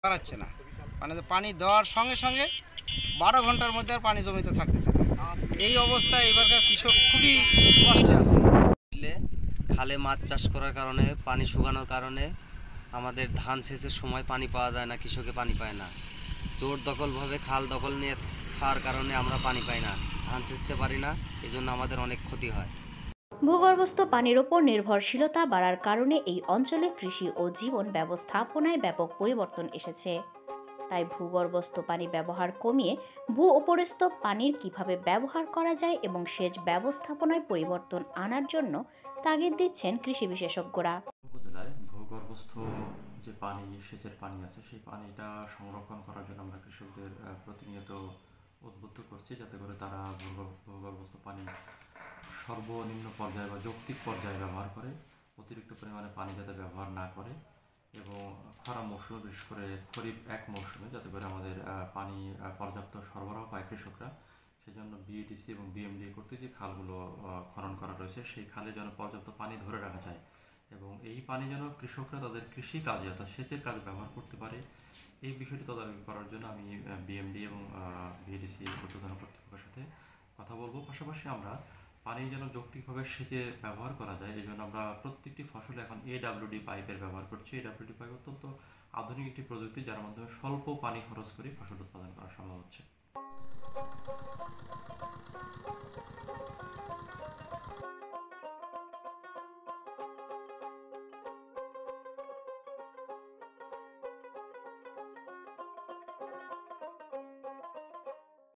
দাঁড়াচ্ছে না, মানে পানি দেওয়ার সঙ্গে সঙ্গে 12 ঘন্টার মধ্যে আর পানি জমিতে থাকতেছে না। এই অবস্থায় এবারকার কৃষক খুবই কষ্টে আছে। খালে মাছ চাষ করার কারণে, পানি শুকানোর কারণে আমাদের ধান সেচের সময় পানি পাওয়া যায় না, কৃষকে পানি পায় না। জোর দখলভাবে খাল দখল নিয়ে খাওয়ার কারণে আমরা পানি পাই না, ধান সেচতে পারি না, এই জন্য আমাদের অনেক ক্ষতি হয়। ভূগর্ভস্থ পানির ওপর নির্ভরশীলতা বাড়ার কারণে এই অঞ্চলে কৃষি ও জীবন ব্যবস্থাপনায় ব্যাপক পরিবর্তন এসেছে। তাই ভূগর্ভস্থ পানি ব্যবহার কমিয়ে ভূ-উপরস্থ পানির কিভাবে ব্যবহার করা যায় এবং সেচ ব্যবস্থাপনায় পরিবর্তন আনার জন্য তাগিদ দিচ্ছেন কৃষি বিশেষজ্ঞরা। উপজেলায় ভূগর্ভস্থ যে পানি, সেচের পানি আছে, সেই পানিটা সংরক্ষণ করার জন্য আমরা কৃষকদের প্রতিনিয়ত উদ্বুদ্ধ করছি, যাতে করে তারা ভূগর্ভস্থ পানি সর্বনিম্ন পর্যায়ে বা যৌক্তিক পর্যায়ে ব্যবহার করে, অতিরিক্ত পরিমাণে পানি যাতে ব্যবহার না করে, এবং খরা মৌসুমে, বিশেষ করে খরিফ এক মৌসুমে যাতে করে আমাদের পানি পর্যাপ্ত সরবরাহ পায় কৃষকরা। সেজন্য বিএডিসি এবং বিএমডি কর্তৃক যে খালগুলো খনন করা রয়েছে, সেই খালে যেন পর্যাপ্ত পানি ধরে রাখা যায় এবং এই পানি যেন কৃষকরা তাদের কৃষি কাজে অর্থাৎ সেচের কাজে ব্যবহার করতে পারে, এই বিষয়টি তদারকি করার জন্য আমি বিএমডি এবং বিএডিসি ঊর্ধ্বতন কর্তৃপক্ষের সাথে কথা বলবো। পাশাপাশি আমরা পানি যেন যৌক্তিকভাবে সেচে ব্যবহার করা যায়, এই জন্য আমরা প্রত্যেকটি ফসলে এখন এডাব্লিউডি পাইপের ব্যবহার করছি। এডাব্লিউডি পাইপ অত্যন্ত আধুনিক একটি প্রযুক্তি, যার মাধ্যমে স্বল্প পানি খরচ করে ফসল উৎপাদন করা সম্ভব হচ্ছে।